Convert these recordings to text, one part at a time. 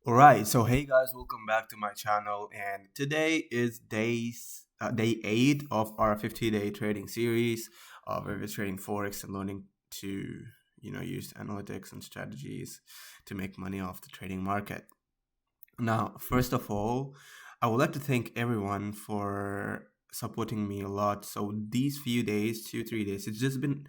Alright, so hey guys, welcome back to my channel, and today is day 8 of our 50-day trading series, where we're trading forex and learning to use analytics and strategies to make money off the trading market. Now, first of all, I would like to thank everyone for supporting me a lot. So these few days, 2 3 days, it's just been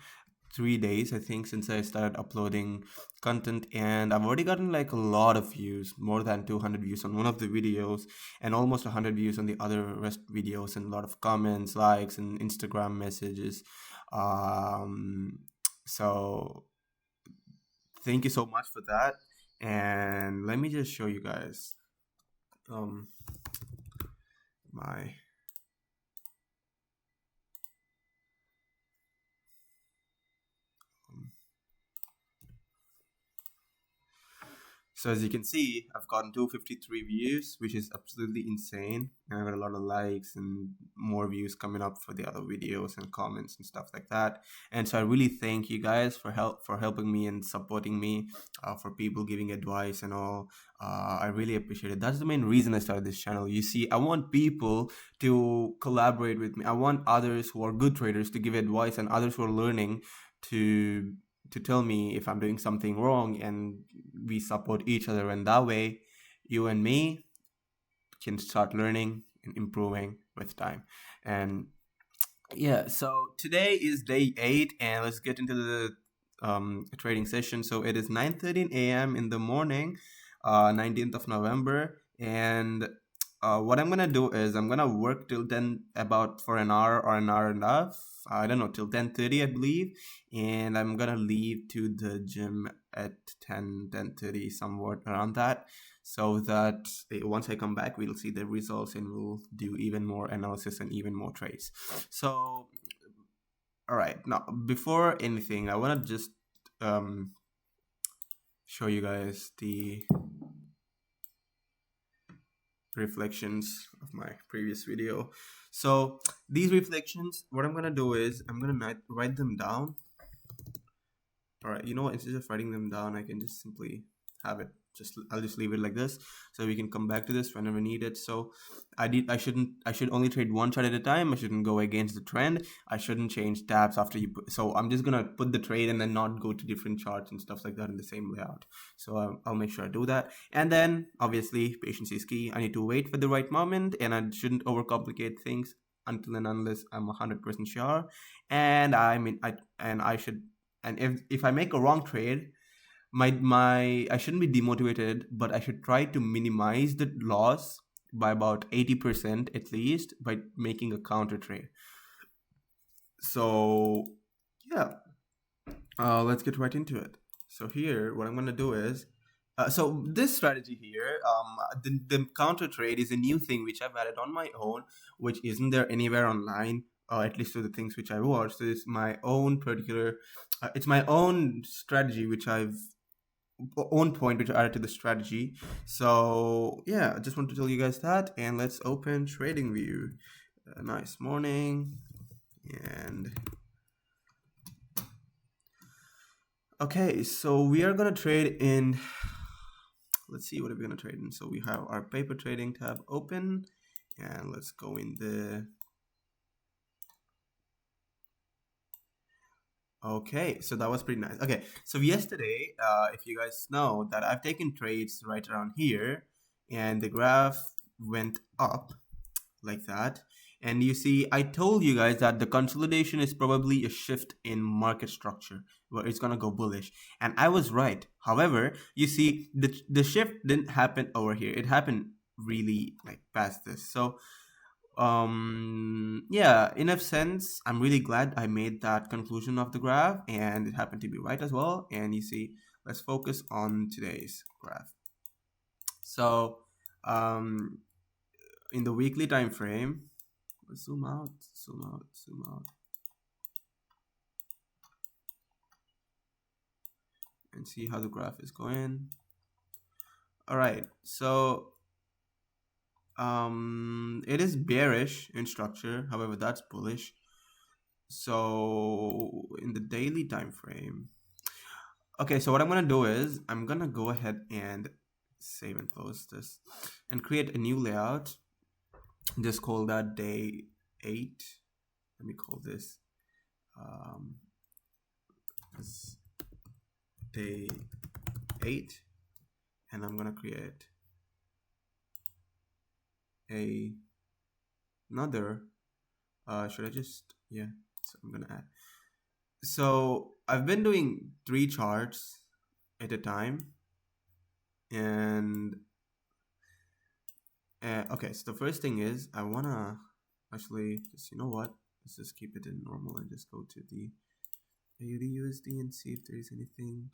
3 days, I think, since I started uploading content, and I've already gotten like a lot of views, more than 200 views on one of the videos, and almost 100 views on the other rest videos, and a lot of comments, likes, and Instagram messages. Um, so thank you so much for that. And let me just show you guys um my um, So as you can see, I've gotten 253 views, which is absolutely insane. And I got a lot of likes and more views coming up for the other videos and comments and stuff like that. And so I really thank you guys for helping me and supporting me, for people giving advice and all. I really appreciate it. That's the main reason I started this channel. You see, I want people to collaborate with me. I want others who are good traders to give advice, and others who are learning to tell me if I'm doing something wrong, and we support each other, and that way you and me can start learning and improving with time. And yeah, so today is day 8, and let's get into the trading session. So it is 9:13 a.m. in the morning, 19th of November, and what I'm gonna do is I'm gonna work till 10, about for an hour or an hour and a half. I don't know, till 10:30, I believe, and I'm gonna leave to the gym at 10:30, somewhat around that, so that once I come back, we'll see the results and we'll do even more analysis and even more trades. So, all right, now before anything, I want to just um, show you guys the reflections of my previous video. So these reflections, what I'm gonna do is I'm gonna write them down. All right, you know what, instead of writing them down, I can just simply have it, I'll just leave it like this, so we can come back to this whenever needed. So I should only trade one chart at a time. I shouldn't go against the trend. I shouldn't change tabs after you put, so I'm just gonna put the trade and then not go to different charts and stuff like that in the same layout. So I'll make sure I do that. And then obviously patience is key. I need to wait for the right moment, and I shouldn't overcomplicate things until and unless I'm 100% sure. And I should, and if I make a wrong trade, my I shouldn't be demotivated, but I should try to minimize the loss by about 80% at least, by making a counter trade. So yeah, let's get right into it. So here, what I'm gonna do is, so this strategy here, the counter trade is a new thing which I've added on my own, which isn't there anywhere online, at least to the things which I watched. So it's my own particular, it's my own strategy which I've own point which I added to the strategy. So yeah, I just want to tell you guys that, and let's open trading view. A nice morning, and okay, so we are gonna trade in, let's see what we're gonna trade in. So we have our paper trading tab open, and let's go in the, okay, so that was pretty nice. Okay, so yesterday, if you guys know that I've taken trades right around here, and the graph went up like that. And you see, I told you guys that the consolidation is probably a shift in market structure where it's gonna go bullish, and I was right. However, you see, the shift didn't happen over here. It happened really like past this. So yeah, in a sense, I'm really glad I made that conclusion of the graph, and it happened to be right as well. And you see, let's focus on today's graph. So um in the weekly time frame, zoom out, zoom out, zoom out, and see how the graph is going. All right, so it is bearish in structure, however that's bullish. So in the daily time frame, okay, so what I'm gonna do is I'm gonna go ahead and save and close this and create a new layout. Just call that day 8. Let me call this as day 8, and I'm gonna create another should I just, yeah, so I'm gonna add. So I've been doing 3 charts at a time, and okay, so the first thing is I wanna actually just, you know what, let's just keep it in normal and just go to the AUD USD and see if there is anything.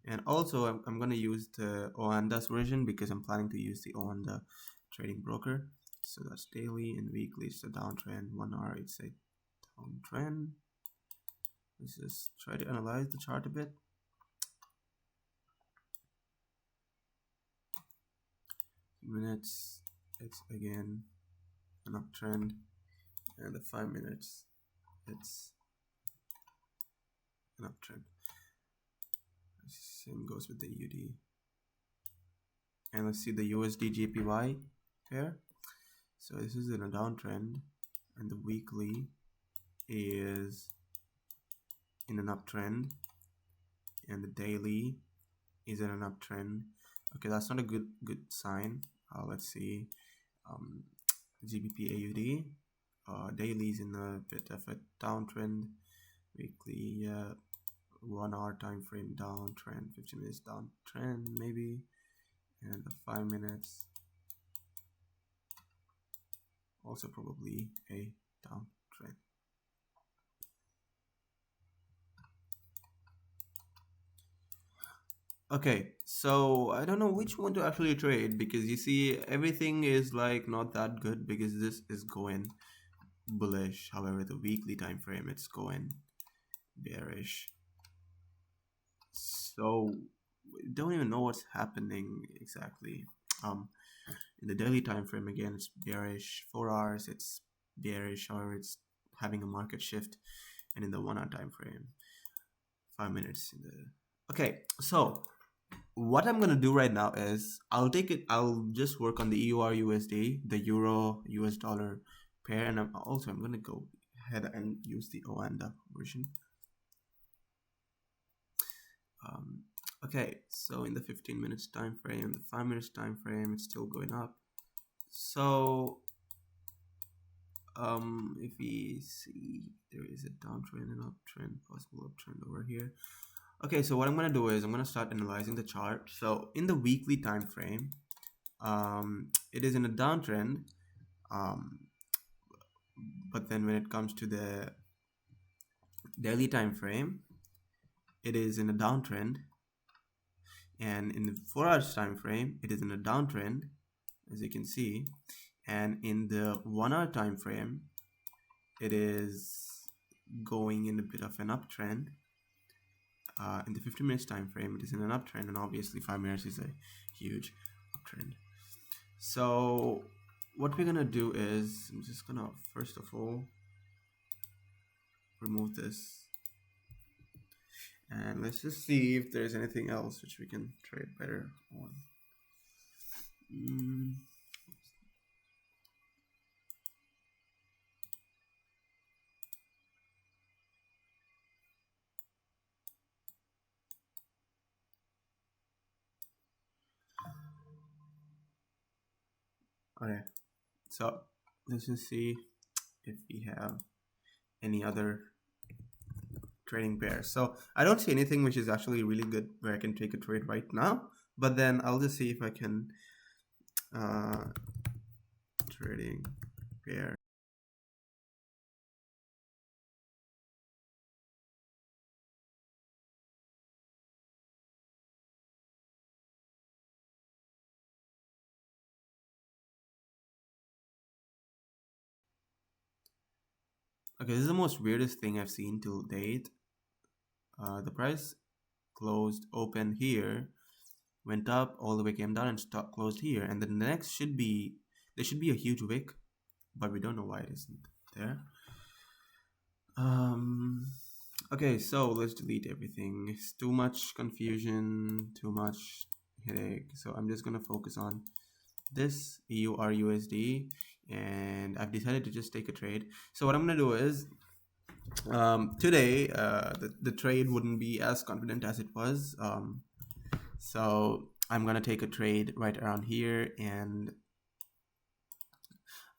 And also I'm gonna use the Oanda's version because I'm planning to use the Oanda trading broker. So that's daily and weekly. It's a downtrend. 1 hour it's a downtrend. Let's just try to analyze the chart a bit. Minutes, it's again an uptrend, and the 5 minutes, it's an uptrend. Same goes with the UD. And let's see the USD JPY pair. So this is in a downtrend, and the weekly is in an uptrend, and the daily is in an uptrend. Okay, that's not a good sign. Let's see, GBP AUD, daily is in a bit of a downtrend, weekly 1 hour time frame downtrend, 15 minutes downtrend maybe, and the 5 minutes also probably a downtrend. Okay, so I don't know which one to actually trade, because you see everything is like not that good because this is going bullish. However, the weekly time frame, it's going bearish. So don't even know what's happening exactly. In the daily time frame, again, it's bearish. 4 hours, it's bearish. However, it's having a market shift. And in the 1 hour time frame, 5 minutes in the, okay, so what I'm gonna do right now is I'll just work on the EUR USD, the Euro US dollar pair, and I'm gonna go ahead and use the Oanda version. Okay, so in the 15 minutes time frame, the 5 minutes time frame, it's still going up. So if we see, there is a downtrend and uptrend, possible uptrend over here. Okay, so what I'm gonna do is I'm gonna start analyzing the chart. So in the weekly time frame, it is in a downtrend, but then when it comes to the daily time frame, it is in a downtrend, and in the 4 hours time frame, it is in a downtrend, as you can see, and in the 1 hour time frame, it is going in a bit of an uptrend. In the 15 minutes time frame, it is in an uptrend, and obviously 5 minutes is a huge uptrend. So what we're gonna do is I'm just gonna first of all remove this, and let's just see if there's anything else which we can trade better on. Okay, so let's just see if we have any other trading pairs. So I don't see anything which is actually really good where I can take a trade right now, but then I'll just see if I can trading pair. Okay, this is the most weirdest thing I've seen till date. The price closed open here, went up all the way, came down, and stock closed here, and then the next should be, there should be a huge wick, but we don't know why it isn't there. Okay, so let's delete everything. It's too much confusion, too much headache. So I'm just gonna focus on this EUR/USD, and I've decided to just take a trade. So what I'm gonna do is today the trade wouldn't be as confident as it was. So I'm gonna take a trade right around here, and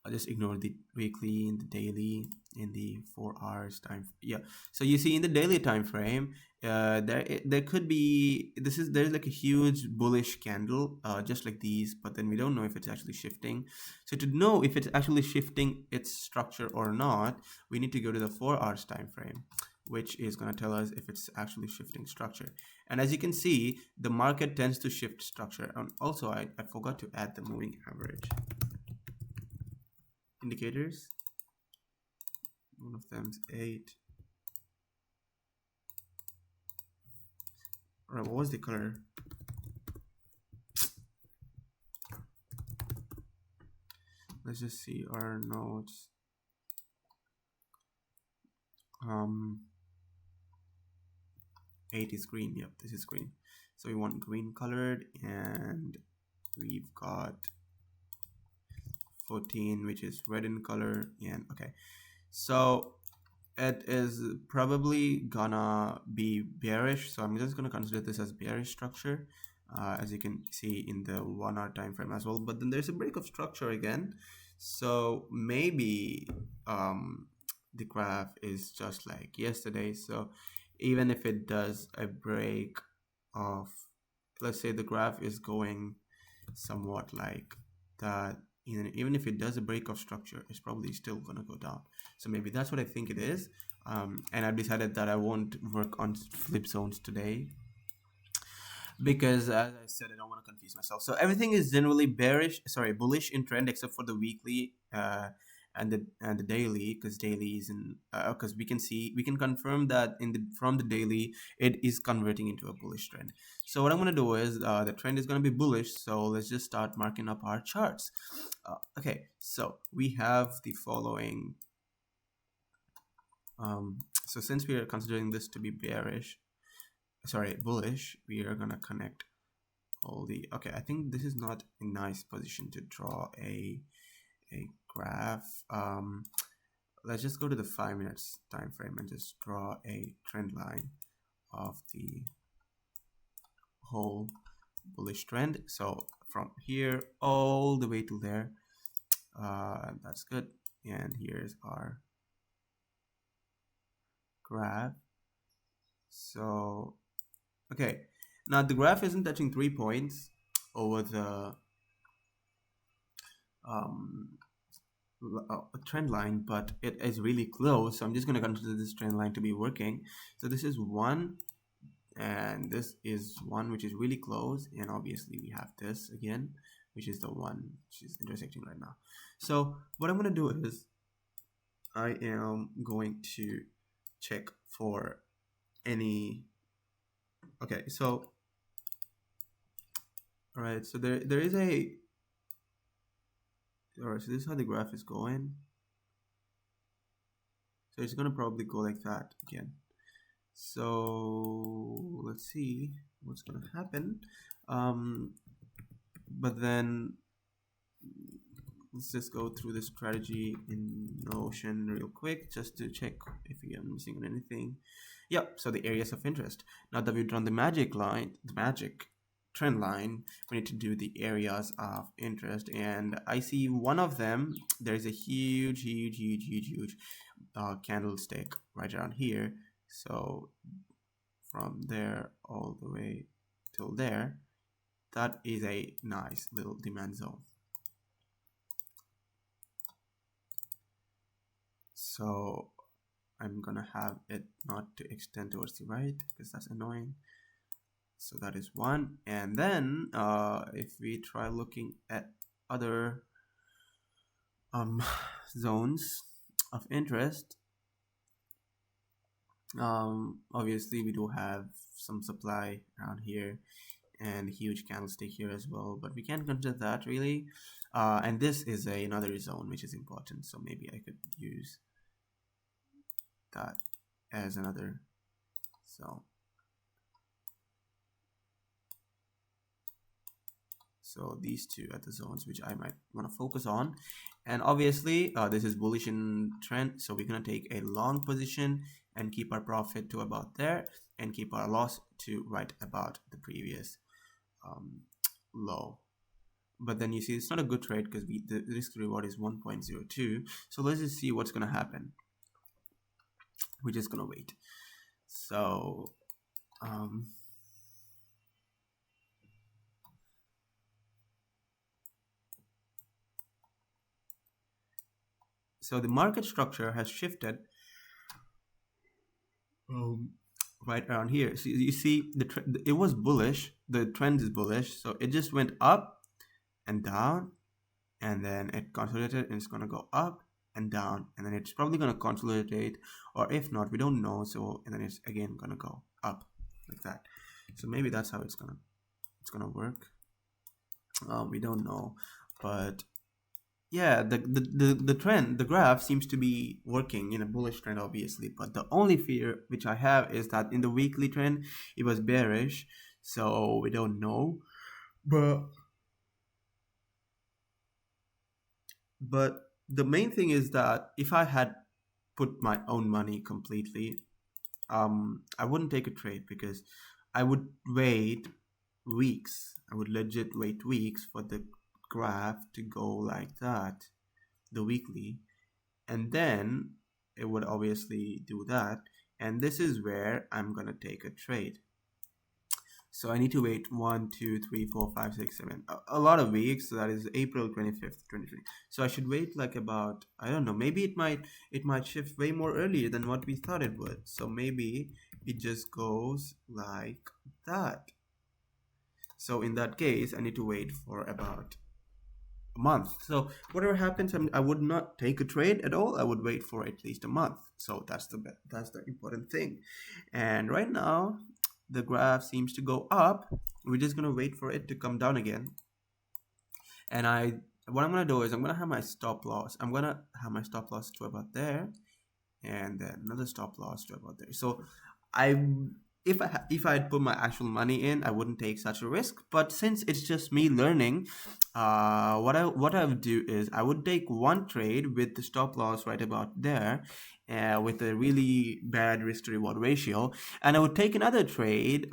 I'll just ignore the weekly, in the daily, in the 4 hours time. Yeah. So you see in the daily time frame, there could be there's like a huge bullish candle, just like these, but then we don't know if it's actually shifting. So to know if it's actually shifting its structure or not, we need to go to the 4 hours time frame, which is going to tell us if it's actually shifting structure. And as you can see, the market tends to shift structure. And also I forgot to add the moving average indicators. One of them is 8. All right, what was the color? Let's just see our notes. 8 is green. Yep, this is green. So we want green colored, and we've got 14, which is red in color. And okay, so it is probably gonna be bearish, so I'm just gonna consider this as bearish structure, as you can see in the 1 hour time frame as well. But then there's a break of structure again, so maybe the graph is just like yesterday. So even if it does a break of, let's say the graph is going somewhat like that, even if it does a break of structure, it's probably still gonna go down. So maybe that's what I think it is. And I've decided that I won't work on flip zones today, because as I said, I don't want to confuse myself. So everything is generally bullish in trend, except for the weekly and the daily, because daily is in because we can confirm that from the daily it is converting into a bullish trend. So what I'm gonna do is the trend is gonna be bullish. So let's just start marking up our charts. Okay, so we have the following. So since we are considering this to be bullish, we are gonna connect all the, okay, I think this is not a nice position to draw a graph. Let's just go to the 5 minutes time frame and just draw a trend line of the whole bullish trend. So from here all the way to there, that's good. And here's our graph. So okay, now the graph isn't touching 3 points over the trend line, but it is really close. So I'm just going to consider this trend line to be working. So this is 1, and this is 1, which is really close. And obviously we have this again, which is the one which is intersecting right now. So what I'm going to do is I am going to check for any, okay, so all right, so there is a, all right, so this is how the graph is going. So it's gonna probably go like that again. So let's see what's gonna happen. But then let's just go through the strategy in Notion real quick, just to check if we are missing on anything. Yep, so the areas of interest. Now that we've drawn the magic trend line, we need to do the areas of interest. And I see one of them, there's a huge candlestick right around here. So from there all the way till there, that is a nice little demand zone. So I'm gonna have it not to extend towards the right, because that's annoying. So that is one. And then if we try looking at other zones of interest, obviously we do have some supply around here and a huge candlestick here as well, but we can't consider that really. And this is another zone which is important, so maybe I could use that as another zone. So these two are the zones which I might want to focus on. And obviously this is bullish in trend, so we're going to take a long position and keep our profit to about there and keep our loss to right about the previous low. But then you see it's not a good trade because the risk reward is 1.02. So let's just see what's going to happen. We're just going to wait. So so the market structure has shifted right around here. So you see it was bullish, the trend is bullish, so it just went up and down, and then it consolidated, and it's going to go up and down, and then it's probably going to consolidate, or if not, we don't know. So and then it's again going to go up like that. So maybe that's how it's gonna work. We don't know, but yeah, the trend, the graph seems to be working in a bullish trend, obviously. But the only fear which I have is that in the weekly trend it was bearish, so we don't know. But the main thing is that if I had put my own money completely, I wouldn't take a trade because I would wait weeks. I would legit wait weeks for the graph to go like that, the weekly, and then it would obviously do that, and this is where I'm gonna take a trade. So I need to wait 1 2 3 4 5 6 7 a lot of weeks. So that is April 25th 2020. So I should wait like about, I don't know, maybe it might shift way more earlier than what we thought it would. So maybe it just goes like that. So in that case I need to wait for about a month. So whatever happens, I would not take a trade at all. I would wait for at least a month. So that's the important thing. And right now the graph seems to go up. We're just gonna wait for it to come down again. And what I'm gonna do is I'm gonna have my stop loss. I'm gonna have my stop loss to about there, and then another stop loss to about there. So if I had put my actual money in, I wouldn't take such a risk. But since it's just me learning, what I would do is I would take one trade with the stop loss right about there, with a really bad risk to reward ratio, and I would take another trade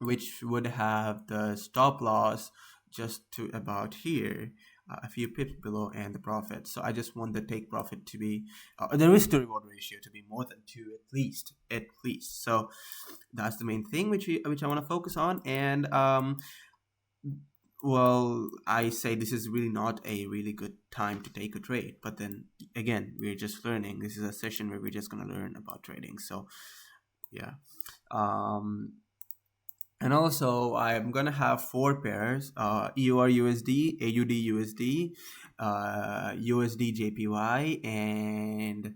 which would have the stop loss just to about here, a few pips below, and the profit. So I just want the take profit to be the risk to reward ratio to be more than 2 at least. So that's the main thing which I want to focus on. And well, I say this is really not a really good time to take a trade, but then again, we're just learning. This is a session where we're just going to learn about trading. So yeah. And also I'm gonna have 4 pairs: EUR USD, AUD USD, USD JPY, and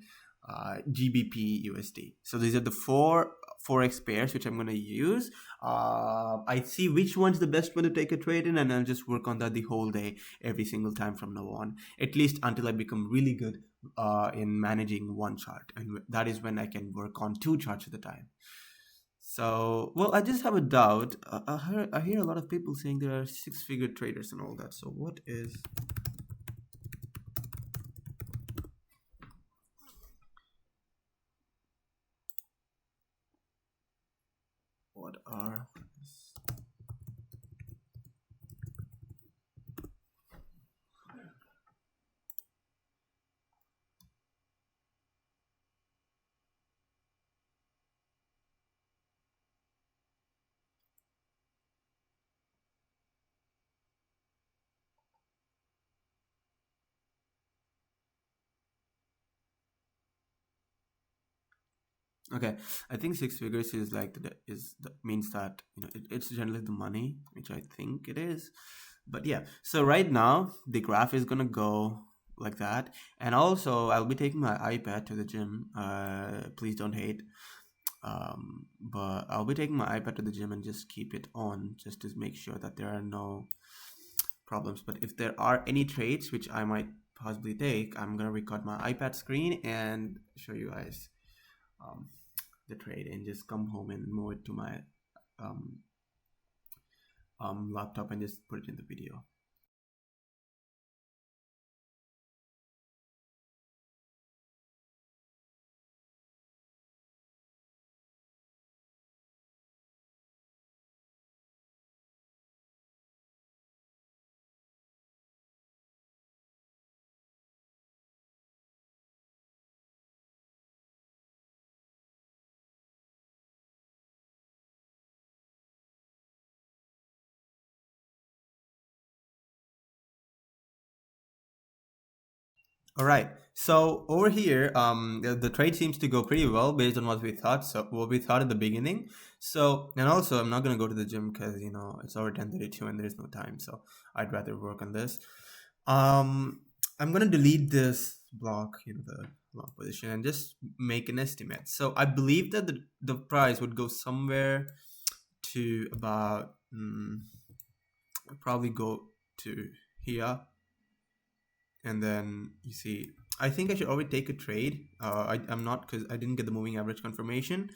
GBP USD. So these are the 4 forex pairs which I'm gonna use. I see which one's the best one to take a trade in, and I'll just work on that the whole day, every single time from now on, at least until I become really good in managing one chart, and that is when I can work on 2 charts at a time. So, well, I just have a doubt. I hear a lot of people saying there are 6-figure traders and all that. So what are okay? I think 6 figures is like means that it's generally the money, which I think it is. But yeah, so right now the graph is gonna go like that, and also I'll be taking my iPad to the gym. Please don't hate. But I'll be taking my iPad to the gym and just keep it on just to make sure that there are no problems. But if there are any trades which I might possibly take, I'm gonna record my iPad screen and show you guys the trade, and just come home and move it to my laptop and just put it in the video. All right. So over here, the trade seems to go pretty well based on what we thought. So what we thought at the beginning. So and also, I'm not gonna go to the gym because it's already 10:32 and there's no time. So I'd rather work on this. Um, I'm gonna delete this block, the long position, and just make an estimate. So I believe that the price would go somewhere to about probably go to here, and then you see I think I should already take a trade. I'm not, because I didn't get the moving average confirmation.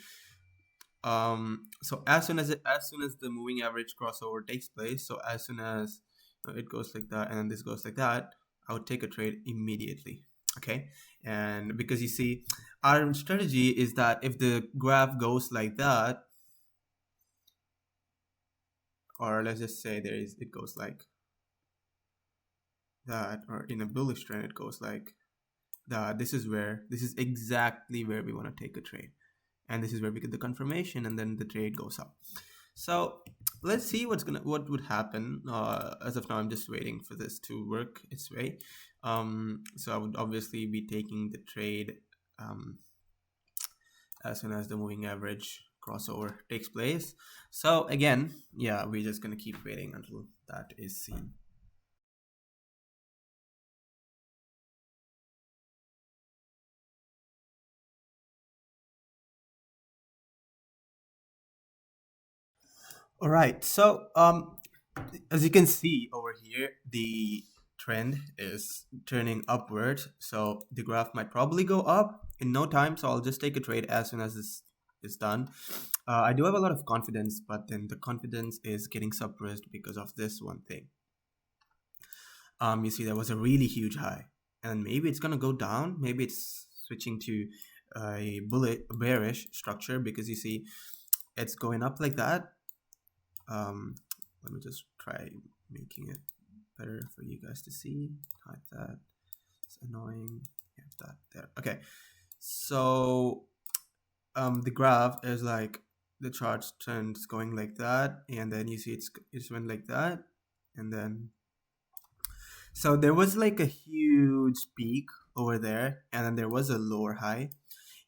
So as soon as the moving average crossover takes place, so as soon as it goes like that and then this goes like that, I would take a trade immediately. Okay. And because you see, our strategy is that if the graph goes like that, or let's just say it goes like that, or in a bullish trend it goes like that, this is exactly where we want to take a trade, and this is where we get the confirmation, and then the trade goes up. So let's see what would happen. As of now, I'm just waiting for this to work its way. So I would obviously be taking the trade as soon as the moving average crossover takes place. So again, yeah, we're just gonna keep waiting until that is seen. All right. So as you can see over here, the trend is turning upward. So the graph might probably go up in no time. So I'll just take a trade as soon as this is done. I do have a lot of confidence, but then the confidence is getting suppressed because of this one thing. You see, there was a really huge high, and maybe it's gonna go down. Maybe it's switching to a bearish structure, because you see, it's going up like that. Let me just try making it better for you guys to see. Hide that. It's annoying. Yeah, that there. Okay. So the graph is like the chart trends going like that, and then you see it's went like that, and then so there was like a huge peak over there, and then there was a lower high,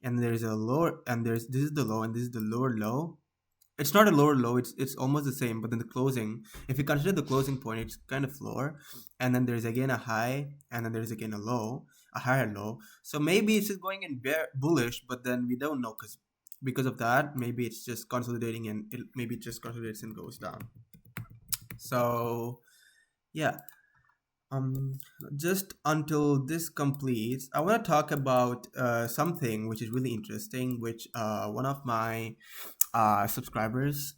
and there's a lower, and this is the low, and this is the lower low. It's not a lower low, it's almost the same, but then the closing, if you consider the closing point, it's kind of lower, and then there's again a high, and then there's again a low, a higher low. So maybe it's just going in bullish, but then we don't know, because of that, maybe it's just consolidating, and maybe it just consolidates and goes down. So yeah, um just until this completes, I want to talk about something which is really interesting, which one of my subscribers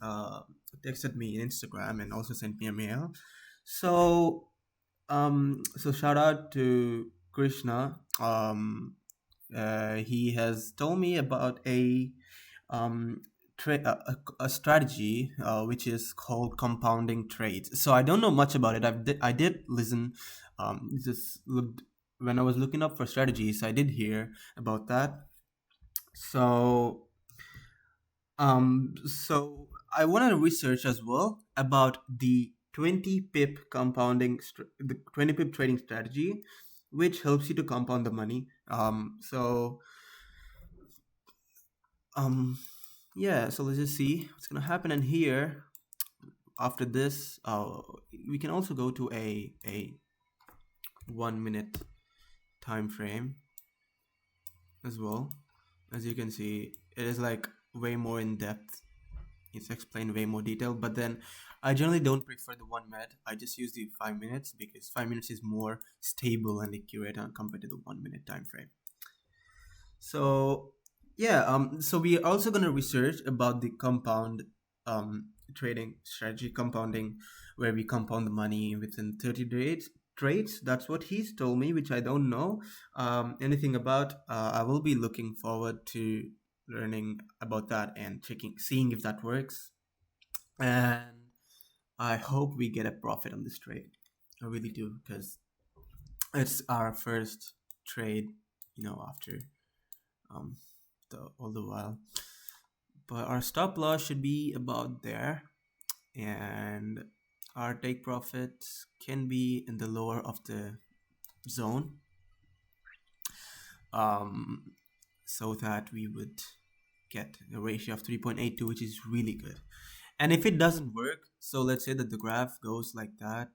texted me in Instagram and also sent me a mail. So so shout out to Krishna. He has told me about um a strategy which is called compounding trades. So I don't know much about it. I did listen, just looked when I was looking up for strategies. I did hear about that. So so I wanted to research as well about the 20 pip the 20 pip trading strategy, which helps you to compound the money. Um, yeah, so let's just see what's gonna happen. And here, after this, we can also go to a 1 minute time frame as well. As you can see, it is like way more in depth. It's explained way more detailed, but then I generally don't prefer the 1 minute. I just use the 5 minutes, because 5 minutes is more stable and accurate compared to the 1 minute time frame. So yeah, so we are also gonna research about the compound trading strategy, compounding, where we compound the money within 30 days trades. That's what he's told me, which I don't know anything about. I will be looking forward to learning about that and seeing if that works. And I hope we get a profit on this trade. I really do, because it's our first trade, after um all the while. But our stop loss should be about there, and our take profits can be in the lower of the zone, um, so that we would get a ratio of 3.82, which is really good. And if it doesn't work, so let's say that the graph goes like that,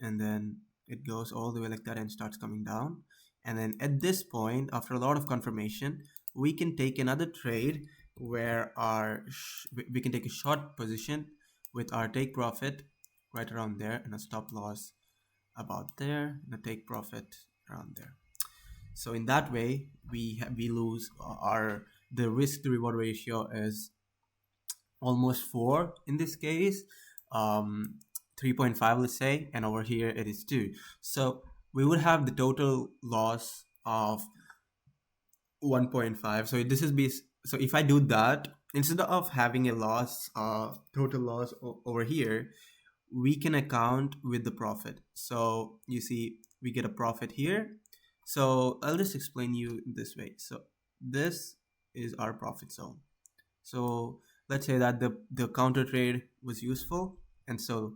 and then it goes all the way like that and starts coming down, and then at this point, after a lot of confirmation, we can take another trade where we can take a short position with our take profit right around there, and a stop loss about there, and a take profit around there. So in that way, we lose the risk to reward ratio is almost 4 in this case, 3.5, let's say, and over here it is 2. So we would have the total loss of 1.5. So this is so if I do that, instead of having a loss, total loss over here, we can account with the profit. So you see, we get a profit here. So I'll just explain you this way. So this is our profit zone. So let's say that the counter trade was useful, and so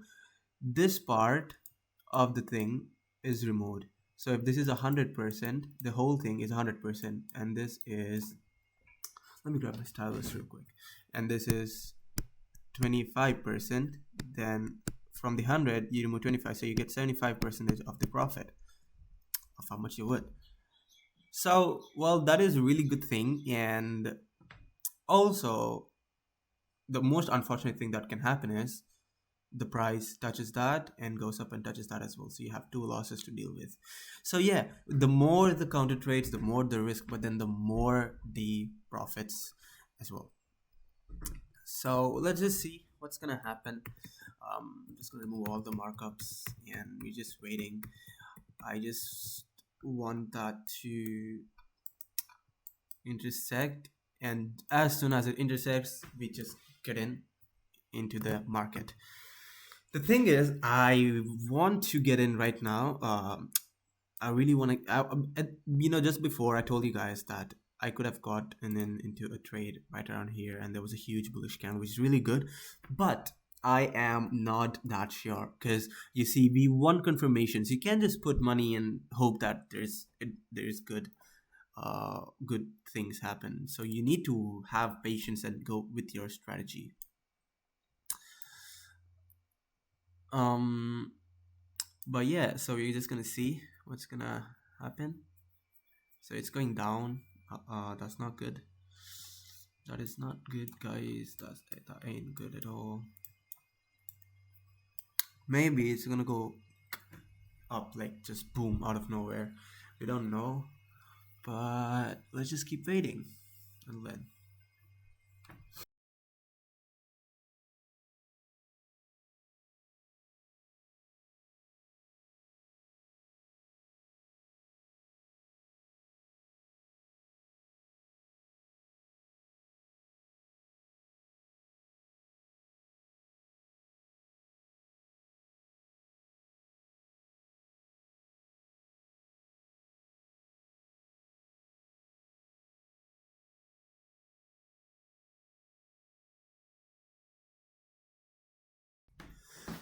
this part of the thing is removed. So if this is 100%, the whole thing is 100%, and this is, let me grab my stylus real quick, and this is 25%. Then from the 100 you remove 25, so you get 75% of the profit of how much you would. So, well, that is a really good thing. And also, the most unfortunate thing that can happen is the price touches that and goes up and touches that as well. So you have two losses to deal with. So yeah, the more the counter trades, the more the risk, but then the more the profits as well. So let's just see what's gonna happen. I'm just gonna remove all the markups, and we're just waiting. I just want that to intersect, and as soon as it intersects, we just get into the market. The thing is, I want to get in right now. I really want to, just before I told you guys that I could have got into a trade right around here, and there was a huge bullish candle, which is really good, but I am not that sure, because you see, we want confirmations. You can't just put money and hope that there's good things happen. So you need to have patience and go with your strategy. But yeah, so you're just gonna see what's gonna happen. So it's going down. That's not good. That is not good, guys. That ain't good at all. Maybe it's gonna go up, like just boom out of nowhere. We don't know, but let's just keep waiting and then.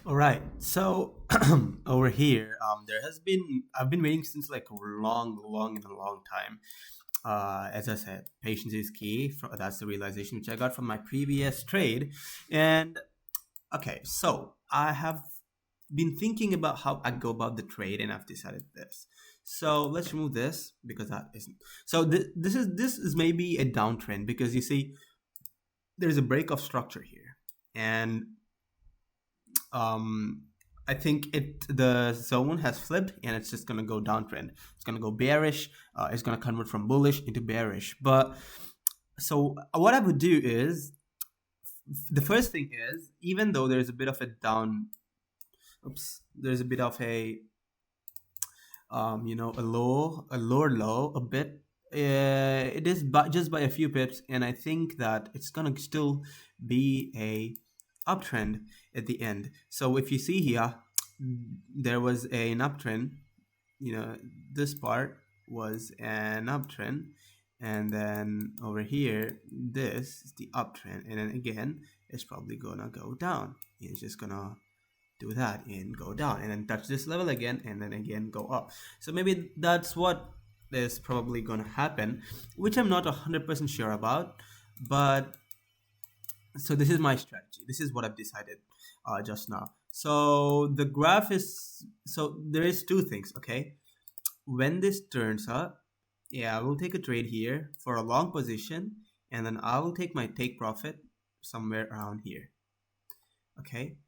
All right, so over here, I've been waiting since like a long and a long time. As I said, patience is key. That's the realization which I got from my previous trade. And okay, so I have been thinking about how I go about the trade, and I've decided this. So let's remove this, because that isn't. So this is maybe a downtrend, because you see, there's a break of structure here, and I think the zone has flipped, and it's just gonna go downtrend. It's gonna go bearish. It's gonna convert from bullish into bearish. But so what I would do is, the first thing is, even though there's a bit of a down, there's a bit of a a lower low a bit. It is just by a few pips, and I think that it's gonna still be a uptrend at the end. So if you see here, there was an uptrend. This part was an uptrend, and then over here, this is the uptrend, and then again, it's probably gonna go down. It's just gonna do that and go down, and then touch this level again, and then again go up. So maybe that's what is probably gonna happen, which I'm not 100% sure about. But so this is my strategy. This is what I've decided just now. So the graph is, so there is two things. Okay, when this turns up, yeah, I will take a trade here for a long position, and then I will take my take profit somewhere around here. Okay,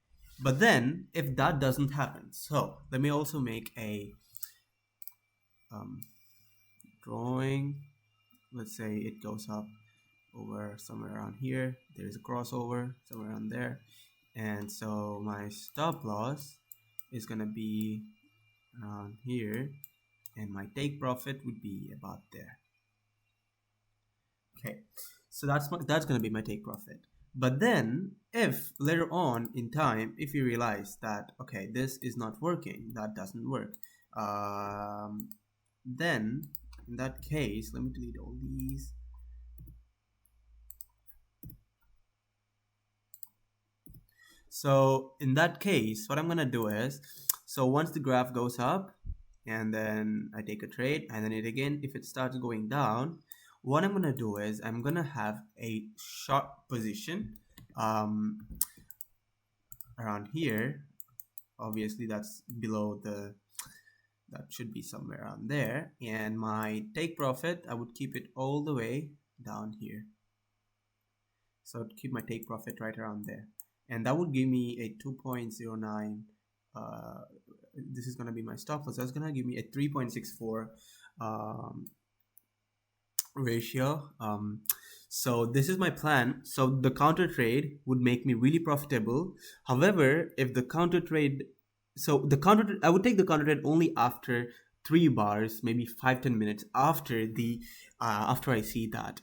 but then if that doesn't happen, so let me also make a drawing. Let's say it goes up over somewhere around here, there is a crossover somewhere around there, and so my stop loss is gonna be around here, and my take profit would be about there. Okay, so that's gonna be my take profit. But then if later on in time, if you realize that, okay, this is not working, that doesn't work, then in that case, let me delete all these. So in that case, what I'm gonna do is, so once the graph goes up, and then I take a trade, and then if it starts going down, what I'm gonna do is I'm gonna have a short position around here. Obviously that's below the, that should be somewhere around there, and my take profit, I would keep it all the way down here. So I'd keep my take profit right around there, and that would give me a 2.09. This is gonna be my stop loss. That's gonna give me a 3.64 ratio. So this is my plan. So the counter trade would make me really profitable. However, if the counter trade, I would take the counter trade only after 3 bars, maybe 5-10 minutes after the after I think that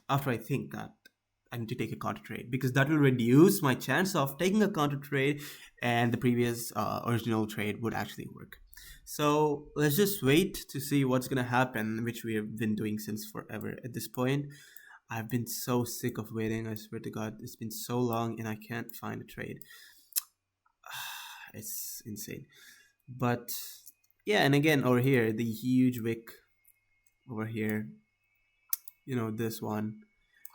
I need to take a counter trade, because that will reduce my chance of taking a counter trade and the previous original trade would actually work. So let's just wait to see what's gonna happen, which we have been doing since forever at this point. I've been so sick of waiting. I swear to God, it's been so long and I can't find a trade. It's insane. But yeah, and again over here, the huge wick over here, this one,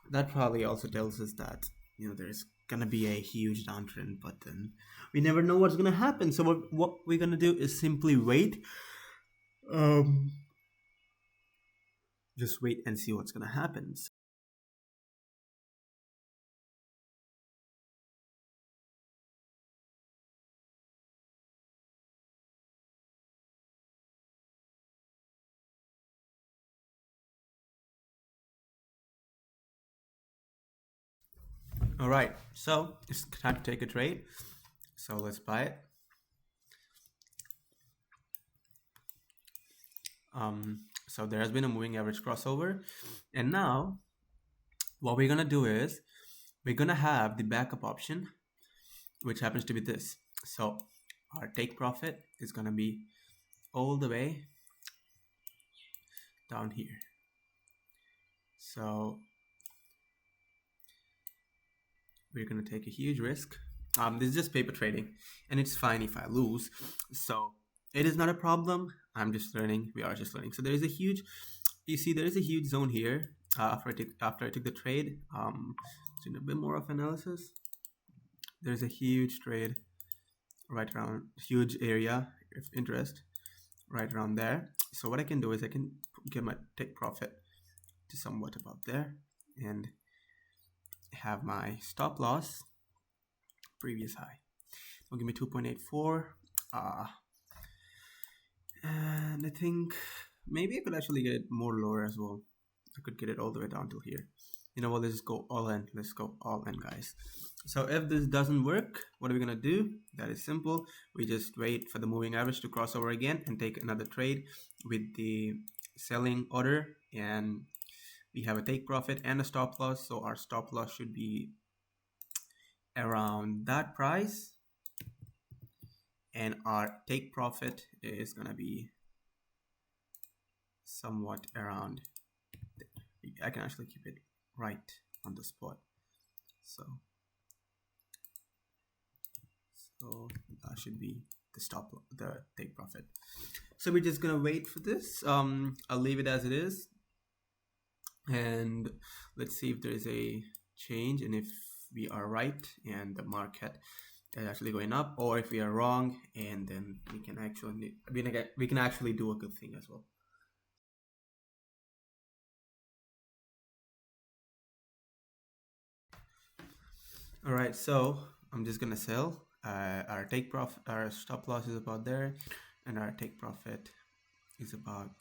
that probably also tells us that there's gonna be a huge downtrend, but then we never know what's gonna happen. So what we're gonna do is simply wait. Just wait and see what's gonna happen. All right, so it's time to take a trade. So let's buy it. So there has been a moving average crossover, and now what we're gonna do is we're gonna have the backup option, which happens to be this. So our take profit is gonna be all the way down here. So we're gonna take a huge risk. This is just paper trading, and it's fine if I lose. So it is not a problem. I'm just learning. We are just learning. So there is a huge, you see, there is a huge zone here. After I took the trade, doing a bit more of analysis. There's a huge trade right around, huge area of interest right around there. So what I can do is I can get my take profit to somewhat about there and have my stop loss previous high. Will give me 2.84. And I think maybe I could actually get it more lower as well. I could get it all the way down till here. You know what, let's go all in. Let's go all in, guys. So if this doesn't work, what are we gonna do? That is simple. We just wait for the moving average to cross over again and take another trade with the selling order, and we have a take profit and a stop loss. So our stop loss should be around that price, and our take profit is gonna be somewhat around. I can actually keep it right on the spot. So that should be the take profit. So we're just gonna wait for this. I'll leave it as it is, and let's see if there is a change, and if we are right and the market is actually going up, or if we are wrong, and then we can actually do a good thing as well. All right, so I'm just gonna sell. Our take profit, our stop loss is about there, and our take profit is about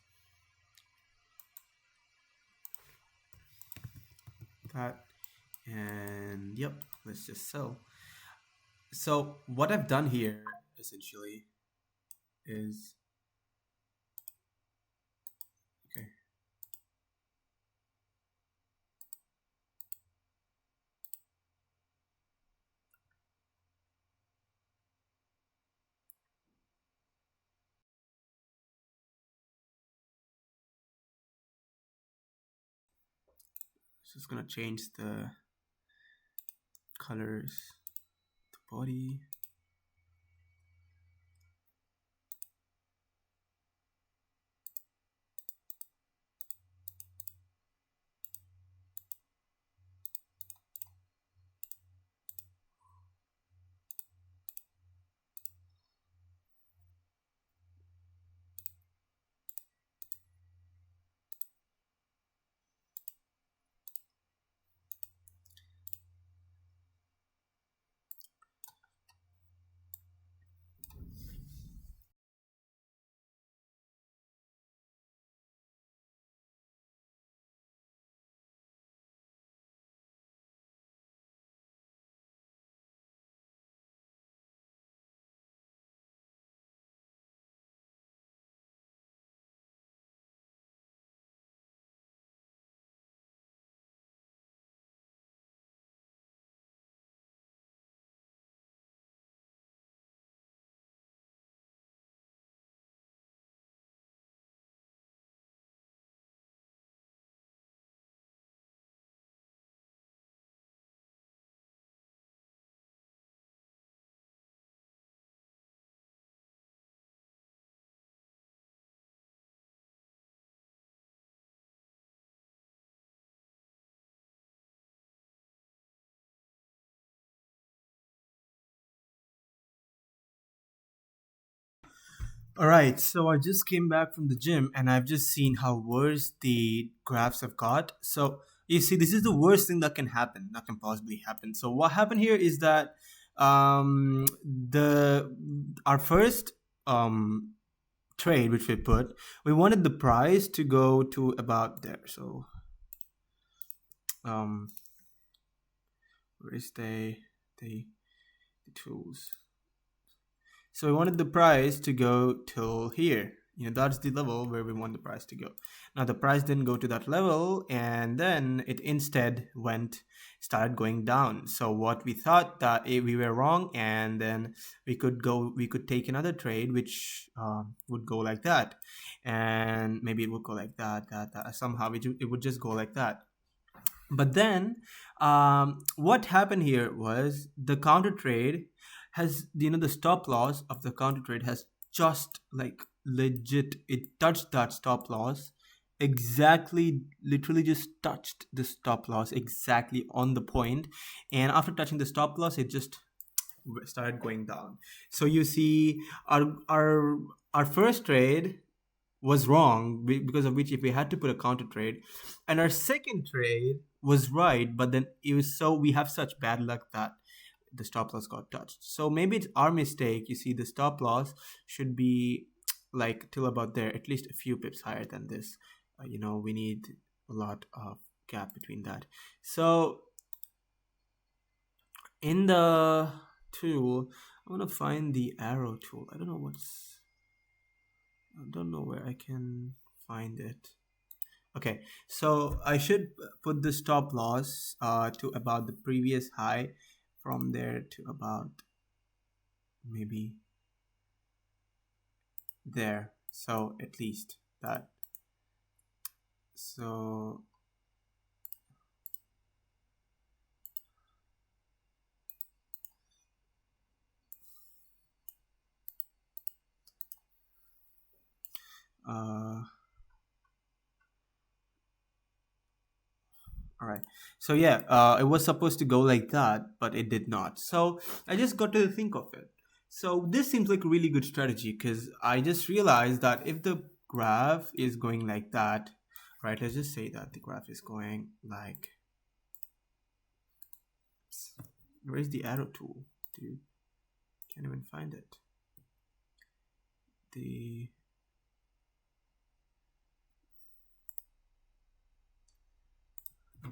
that. And yep, let's just sell. So what I've done here essentially is, okay, just gonna change the colors, the body. All right, so I just came back from the gym and I've just seen how worse the graphs have got. So you see, this is the worst thing that can happen, that can possibly happen. So what happened here is that the our first trade which we wanted the price to go to about there. So um, where is the tools? So we wanted the price to go till here. You know, that's the level where we want the price to go. Now the price didn't go to that level, and then it instead started going down. So what we thought that we were wrong, and then we could take another trade which would go like that, and maybe it would go like that somehow it would just go like that. But then what happened here was the counter trade has, you know, the stop loss of the counter trade has just like legit, it touched that stop loss exactly, literally just touched the stop loss exactly on the point, and after touching the stop loss it just started going down. So you see, our first trade was wrong, because of which if we had to put a counter trade, and our second trade was right, but then it was, so we have such bad luck that the stop loss got touched. So maybe it's our mistake. You see, the stop loss should be like till about there, at least a few pips higher than this. You know, we need a lot of gap between that. So in the tool, I want to find the arrow tool. I don't know where I can find it. Okay, so I should put the stop loss to about the previous high, from there to about maybe there. So at least that. So all right. So yeah, it was supposed to go like that, but it did not. So I just got to think of it. So this seems like a really good strategy, because I just realized that if the graph is going like that, right? Let's just say that the graph is going like, where's the arrow tool, dude? Can't even find it.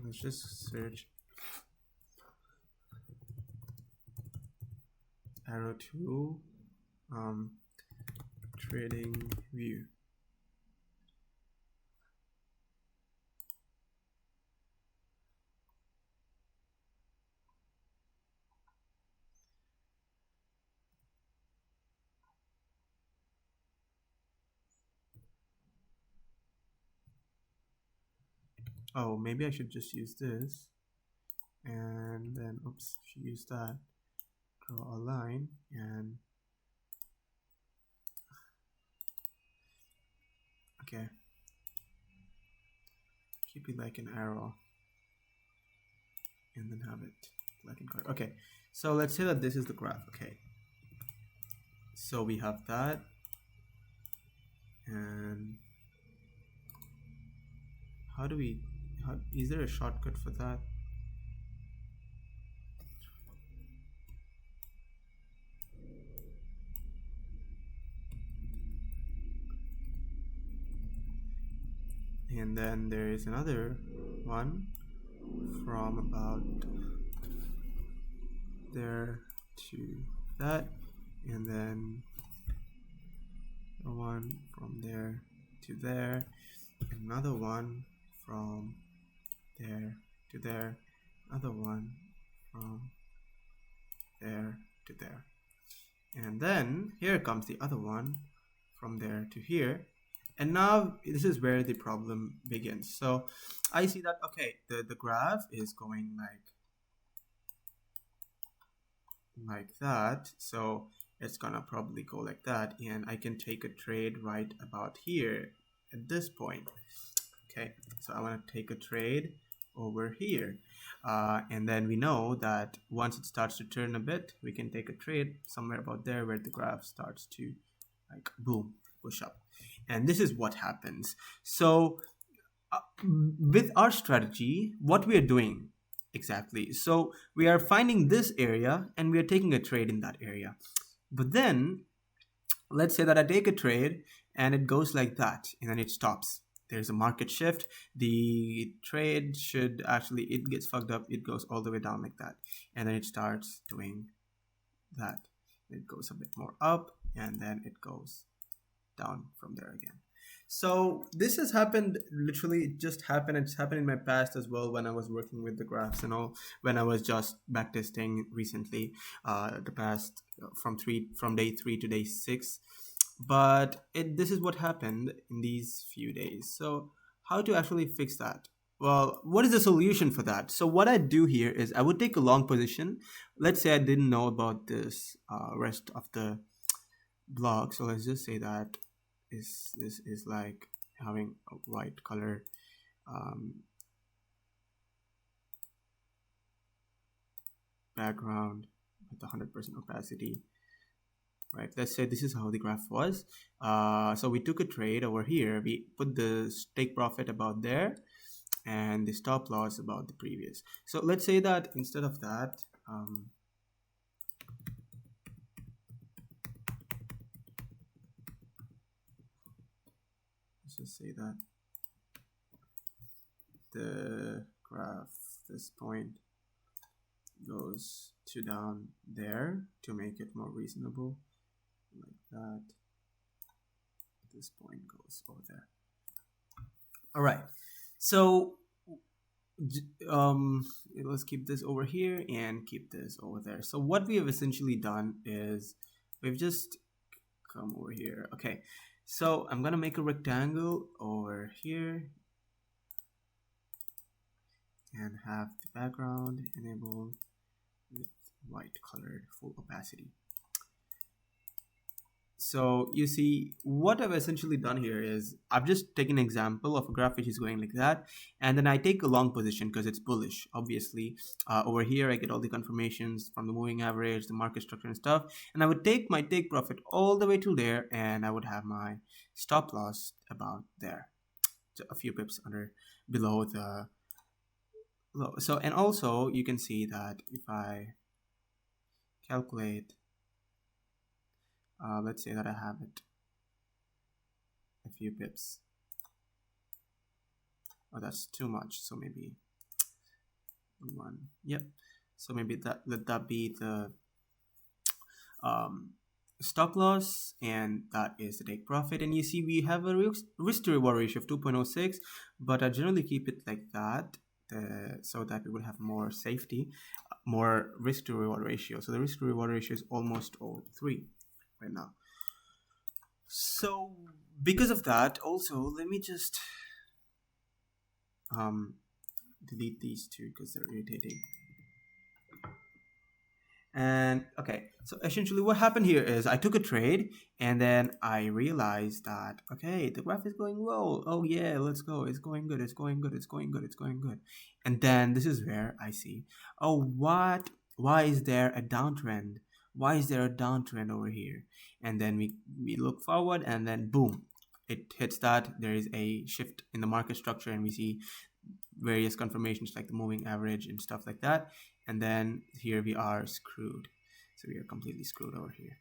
Let's just search arrow tool, trading view. Oh, maybe I should just use this, and then oops, should use that. Draw a line and okay, keep it like an arrow, and then have it like in color. Okay, so let's say that this is the graph. Okay, so we have that, and is there a shortcut for that? And then there is another one from about there to that, and then one from there to there, another one from there to there, another one from there to there, and then here comes the other one from there to here. And now this is where the problem begins. So I see that, okay, the graph is going like that, so it's gonna probably go like that, and I can take a trade right about here at this point. Okay, so I want to take a trade over here, and then we know that once it starts to turn a bit, we can take a trade somewhere about there where the graph starts to like boom, push up. And this is what happens. So with our strategy, what we are doing exactly, so we are finding this area and we are taking a trade in that area. But then let's say that I take a trade and it goes like that, and then it stops. There's a market shift. The trade should actually, it gets fucked up. It goes all the way down like that, and then it starts doing that. It goes a bit more up, and then it goes down from there again. So this has happened, literally it just happened. It's happened in my past as well, when I was working with the graphs and all, when I was just backtesting recently, the past from day 3 to day 6. But this is what happened in these few days. So how to actually fix that? Well, what is the solution for that? So what I do here is I would take a long position. Let's say I didn't know about this rest of the block, so let's just say that this is like having a white color background with 100% opacity, right? Let's say this is how the graph was. So we took a trade over here. We put the take profit about there and the stop loss about the previous. So let's say that instead of that, let's just say that the graph, this point goes to down there to make it more reasonable, like that. This point goes over there. All right, so let's keep this over here and keep this over there. So what we have essentially done is we've just come over here. Okay, so I'm gonna make a rectangle over here and have the background enabled with white colored full opacity. So you see, what I've essentially done here is I've just taken an example of a graph which is going like that, and then I take a long position because it's bullish, obviously. Over here I get all the confirmations from the moving average, the market structure and stuff, and I would take my take profit all the way to there, and I would have my stop loss about there, so a few pips below the low. So, and also you can see that if I calculate, let's say that I have it a few pips. Oh, that's too much. So maybe one. Yep. So maybe that, let that be the stop loss, and that is the take profit. And you see we have a risk to reward ratio of 2.06, but I generally keep it like that so that we will have more safety, more risk to reward ratio. So the risk to reward ratio is almost 3 right now. So because of that, also let me just delete these two because they're irritating. And okay, so essentially what happened here is I took a trade, and then I realized that, okay, the graph is going well. Oh yeah, let's go. It's going good. It's going good. It's going good. It's going good. And then this is where I see, oh, what? Why is there a downtrend? Why is there a downtrend over here? And then we look forward, and then boom, it hits that. There is a shift in the market structure, and we see various confirmations like the moving average and stuff like that. And then here we are screwed. So we are completely screwed over here.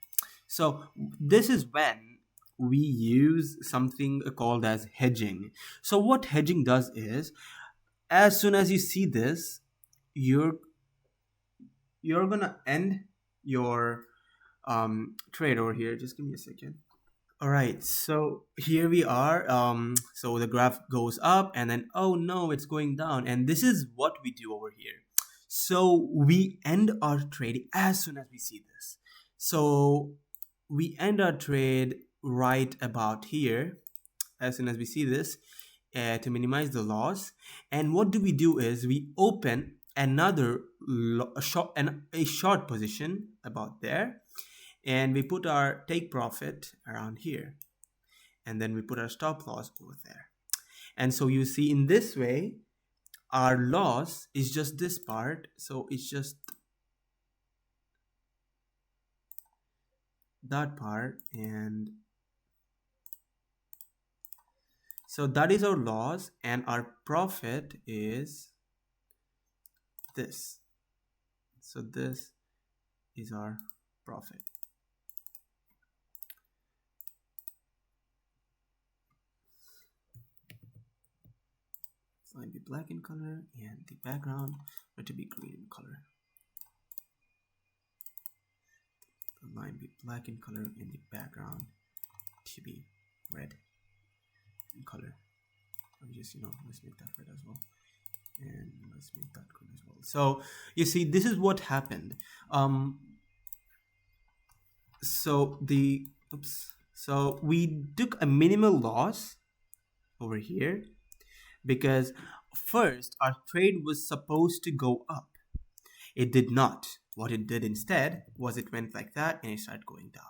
So this is when we use something called as hedging. So what hedging does is, as soon as you see this, you're gonna end your trade over here. Just give me a second. All right, so here we are. So the graph goes up, and then, oh no, it's going down. And this is what we do over here. So we end our trade as soon as we see this. So we end our trade right about here as soon as we see this, to minimize the loss. And what do we do is we open another short position about there, and we put our take profit around here, and then we put our stop loss over there. And so you see, in this way, our loss is just this part. So it's just that part, and so that is our loss, and our profit is this. So this is our profit. Line be black in color, and the background to be green in color. The line be black in color, and the background to be red in color. Let me just, let's make that red as well, and let's make that green as well. So you see, this is what happened. So we took a minimal loss over here, because first our trade was supposed to go up. It did not. What it did instead was it went like that, and it started going down.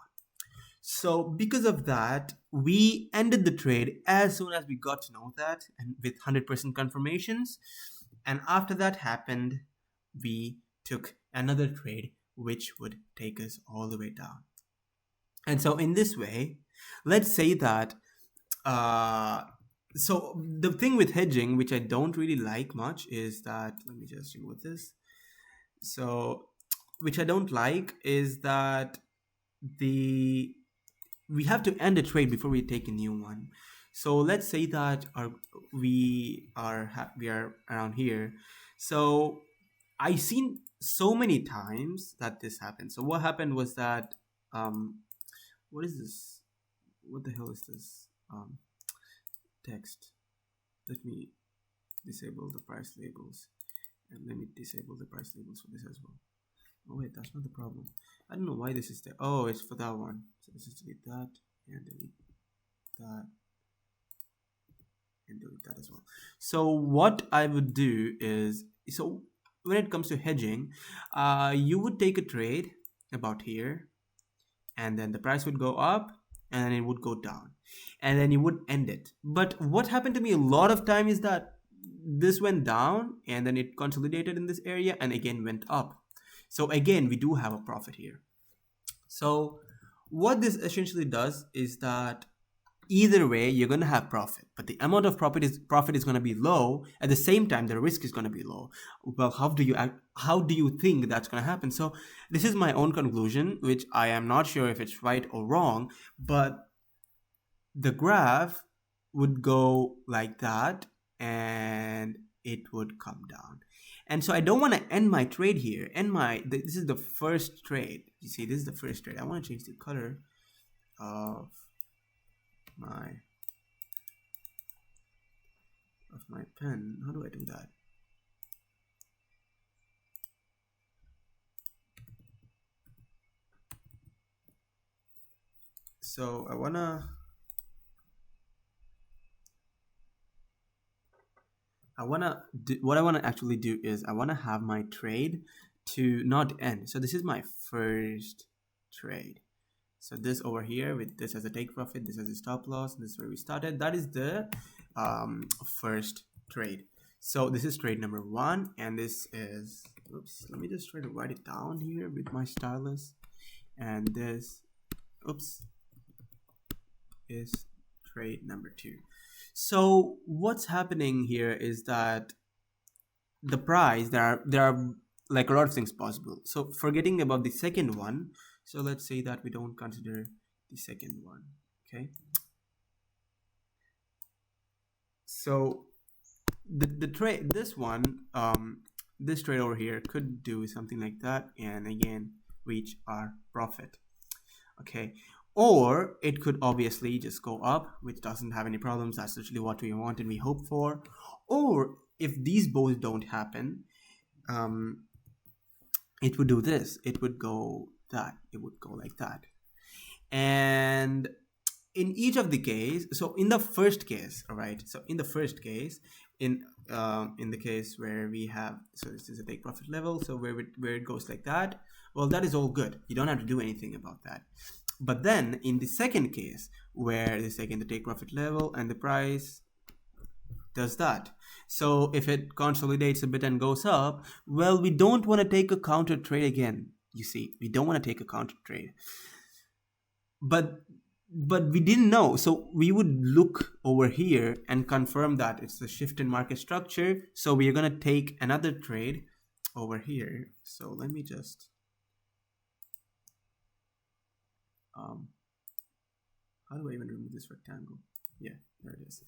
So because of that, we ended the trade as soon as we got to know that, and with 100% confirmations. And after that happened, we took another trade which would take us all the way down. And so in this way, let's say that so the thing with hedging, which I don't really like much, is that, let me just remove this. So which I don't like is that we have to end a trade before we take a new one. So let's say that we are around here. So I seen so many times that this happened. So what happened was that um what is this? What the hell is this? Text. Let me disable the price labels, and let me disable the price labels for this as well. Oh wait, that's not the problem. I don't know why this is there. Oh, it's for that one. So let's just delete that and delete that and delete that as well. So what I would do is, so when it comes to hedging, you would take a trade about here, and then the price would go up and then it would go down, and then you would end it. But what happened to me a lot of time is that this went down and then it consolidated in this area and again went up. So again, we do have a profit here. So what this essentially does is that either way you're going to have profit, but the amount of profit is going to be low. At the same time, the risk is going to be low. Well, how do you think that's going to happen? So this is my own conclusion, which I am not sure if it's right or wrong, but the graph would go like that and it would come down. And so I don't want to end my trade here. This is the first trade. You see, this is the first trade. I want to change the color of my pen. How do I do that? So what I want to actually do is I want to have my trade to not end. So this is my first trade. So this over here with this as a take profit, this as a stop loss, this is where we started. That is the first trade. So this is trade number 1, and this is, oops, let me just try to write it down here with my stylus. And this, oops, is trade number 2. So what's happening here is that the price, there are like a lot of things possible. So forgetting about the second one, so let's say that we don't consider the second one, okay? So the trade, this one, this trade over here could do something like that and again reach our profit, okay? Or it could obviously just go up, which doesn't have any problems. That's literally what we want and we hope for. Or if these both don't happen, it would do this. It would go that. It would go like that. And in each of the case, so in the first case, all right. So in the first case, in the case where we have, so this is a take profit level. So where it goes like that, well, that is all good. You don't have to do anything about that. But then in the second case, where it's again the take profit level and the price does that. So if it consolidates a bit and goes up, well, we don't want to take a counter trade again. You see, we don't want to take a counter trade. But we didn't know. So we would look over here and confirm that it's a shift in market structure. So we are going to take another trade over here. So let me just how do I even remove this rectangle? Yeah, there it is.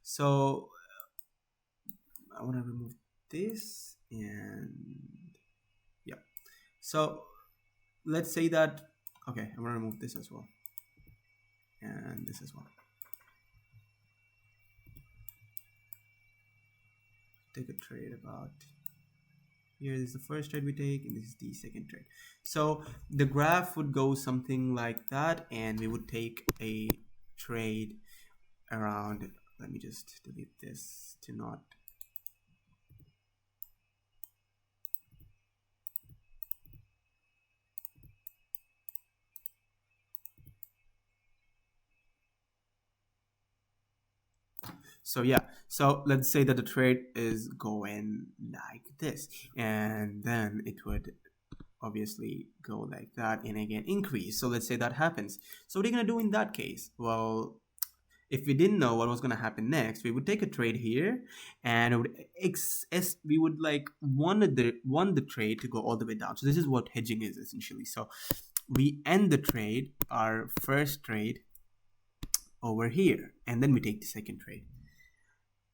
So I want to remove this, and yeah. So let's say that, okay, I'm going to remove this as well, and this as well. Take a trade about here. This is the first trade we take, and this is the second trade. So the graph would go something like that, and we would take a trade around, let me just delete this to not, so yeah, so let's say that the trade is going like this, and then it would obviously go like that and again increase. So let's say that happens. So what are you going to do in that case? Well, if we didn't know what was going to happen next, we would take a trade here, and we would like want the trade to go all the way down. So this is what hedging is essentially. So we end the trade, our first trade over here, and then we take the second trade.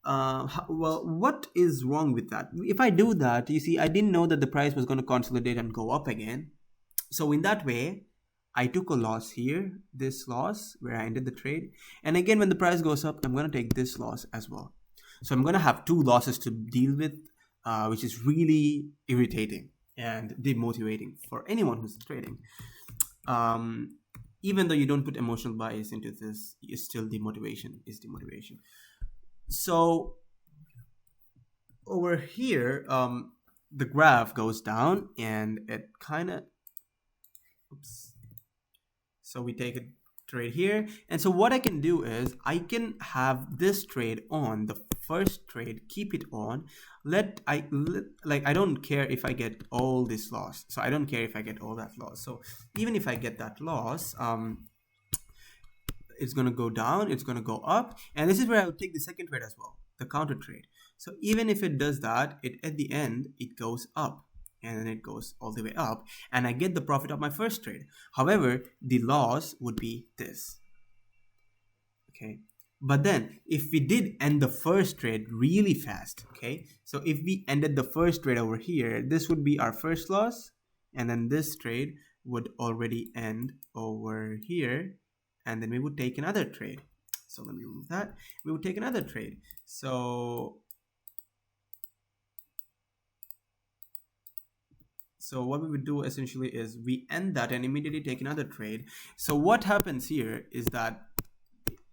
Well, what is wrong with that? If I do that, you see, I didn't know that the price was going to consolidate and go up again. So in that way, I took a loss here, this loss where I ended the trade. And again, when the price goes up, I'm going to take this loss as well. So I'm going to have two losses to deal with, which is really irritating and demotivating for anyone who's trading. Even though you don't put emotional bias into this, it's still demotivation is demotivation. So over here, the graph goes down and it kind of, oops. So we take a trade here. And so what I can do is I can have this trade on, the first trade, keep it on. I don't care if I get all this loss. So I don't care if I get all that loss. So even if I get that loss, it's going to go down, it's going to go up. And this is where I'll take the second trade as well, the counter trade. So even if it does that, at the end, it goes up. And then it goes all the way up, and I get the profit of my first trade. However, the loss would be this. Okay, but then if we did end the first trade really fast, okay, so if we ended the first trade over here, this would be our first loss, and then this trade would already end over here, and then we would take another trade. So let me remove that. We would take another trade. So what we would do essentially is we end that and immediately take another trade. So what happens here is that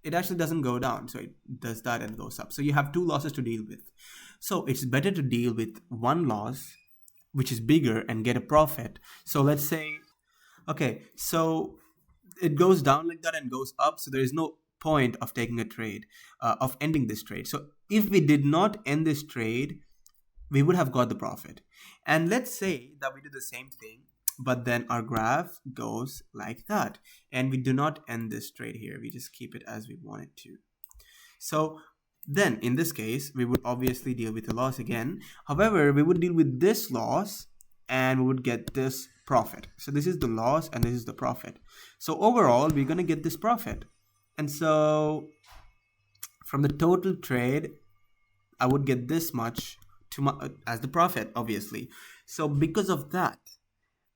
it actually doesn't go down. So it does that and goes up. So you have two losses to deal with. So it's better to deal with one loss, which is bigger, and get a profit. So let's say, okay, so it goes down like that and goes up. So there is no point of taking a trade, of ending this trade. So if we did not end this trade, we would have got the profit. And let's say that we do the same thing, but then our graph goes like that, and we do not end this trade here. We just keep it as we want it to. So then in this case, we would obviously deal with a loss again. However, we would deal with this loss and we would get this profit. So this is the loss and this is the profit. So overall, we're going to get this profit. And so from the total trade, I would get this much as the profit, obviously. So because of that,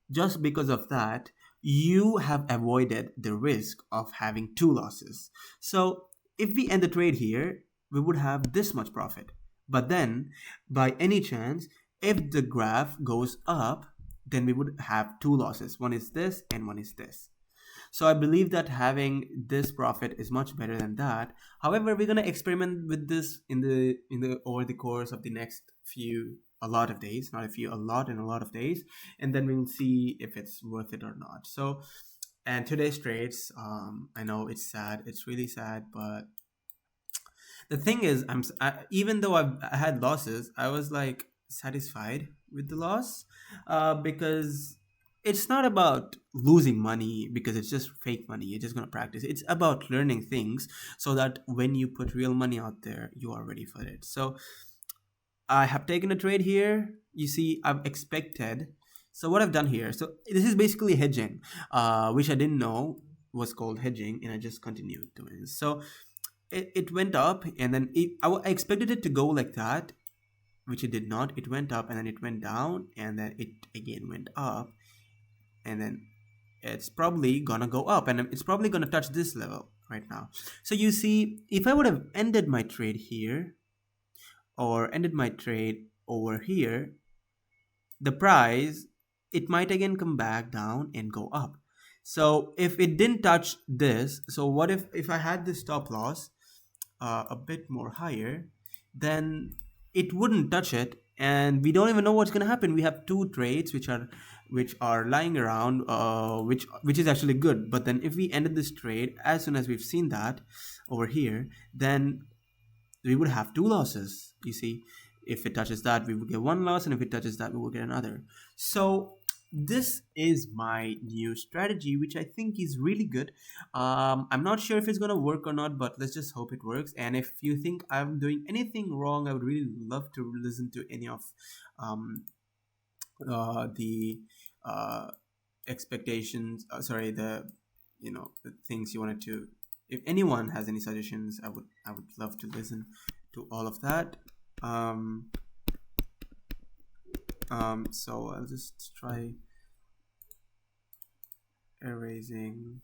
just because of that, you have avoided the risk of having two losses. So if we end the trade here, we would have this much profit. But then, by any chance, if the graph goes up, then we would have two losses. One is this and one is this. So I believe that having this profit is much better than that. However, we're gonna experiment with this in the over the course of the next a lot of days, not a few, a lot of days, and then we'll see if it's worth it or not. So, and today's trades, I know it's sad, it's really sad, but the thing is, even though I had losses, I was like satisfied with the loss, because it's not about losing money because it's just fake money. You're just going to practice. It's about learning things so that when you put real money out there, you are ready for it. So I have taken a trade here. You see, I've expected. So what I've done here, so this is basically hedging, which I didn't know was called hedging, and I just continued doing this. So it went up, and then I expected it to go like that, which it did not. It went up, and then it went down, and then it again went up. And then it's probably gonna go up, and it's probably gonna touch this level right now. So you see, if I would have ended my trade here or ended my trade over here, the price, it might again come back down and go up. So if it didn't touch this, so what if I had this stop loss a bit more higher, then it wouldn't touch it, and we don't even know what's going to happen. We have two trades which are lying around, which is actually good. But then if we ended this trade as soon as we've seen that over here, then we would have two losses. You see, if it touches that, we would get one loss, and if it touches that, we would get another. So this is my new strategy, which I think is really good. I'm not sure if it's gonna work or not, but let's just hope it works. And if you think I'm doing anything wrong, I would really love to listen to any of the expectations. The things you wanted to if anyone has any suggestions, I would love to listen to all of that. So I'll just try erasing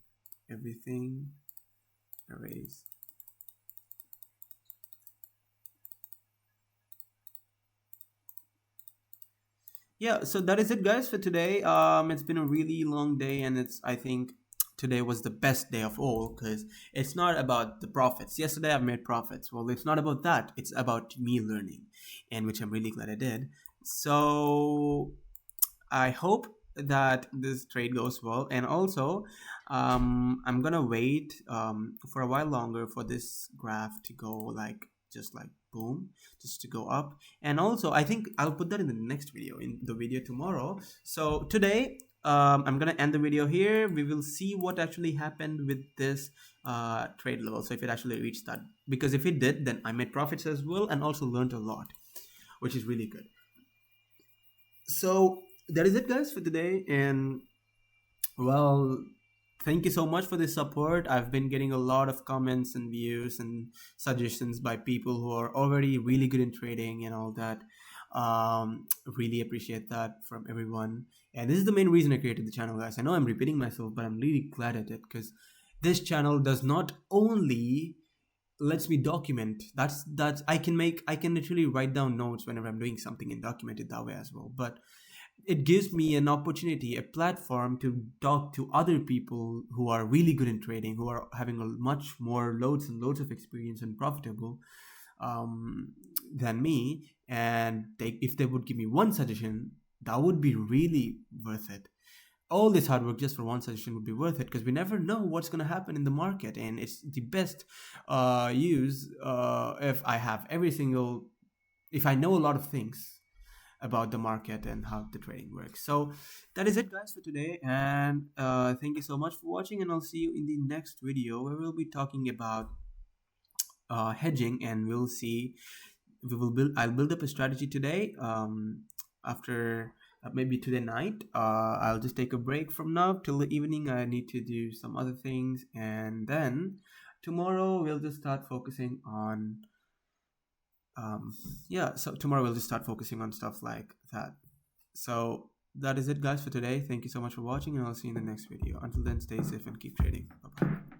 everything. Erase. Yeah, so that is it, guys, for today. It's been a really long day, and I think today was the best day of all, because it's not about the profits. Yesterday I've made profits. Well, it's not about that. It's about me learning, and which I'm really glad I did. So I hope that this trade goes well, and also I'm gonna wait for a while longer for this graph to go like just like boom, just to go up. And also I think I'll put that in the next video, in the video tomorrow. So today I'm gonna end the video here. We will see what actually happened with this trade level. So if it actually reached that, because if it did, then I made profits as well and also learned a lot, which is really good. So that is it, guys, for today. And well, thank you so much for the support. I've been getting a lot of comments and views and suggestions by people who are already really good in trading and all that. Really appreciate that from everyone. And this is the main reason I created the channel, guys. I know I'm repeating myself, but I'm really glad at it, because this channel does not only lets me document. That's I can literally write down notes whenever I'm doing something and document it that way as well. But it gives me an opportunity, a platform to talk to other people who are really good in trading, who are having a much more loads and loads of experience and profitable than me. And if they would give me one suggestion, that would be really worth it. All this hard work just for one suggestion would be worth it, because we never know what's going to happen in the market, and it's the best use if I know a lot of things about the market and how the trading works. So that is it, guys, for today, and thank you so much for watching, and I'll see you in the next video, where we'll be talking about hedging, and I'll build up a strategy today. After maybe today night, I'll just take a break from now till the evening. I need to do some other things, and then tomorrow we'll just start focusing on so tomorrow we'll just start focusing on stuff like that. So that is it, guys, for today. Thank you so much for watching, and I'll see you in the next video. Until then, stay safe and keep trading. Bye bye.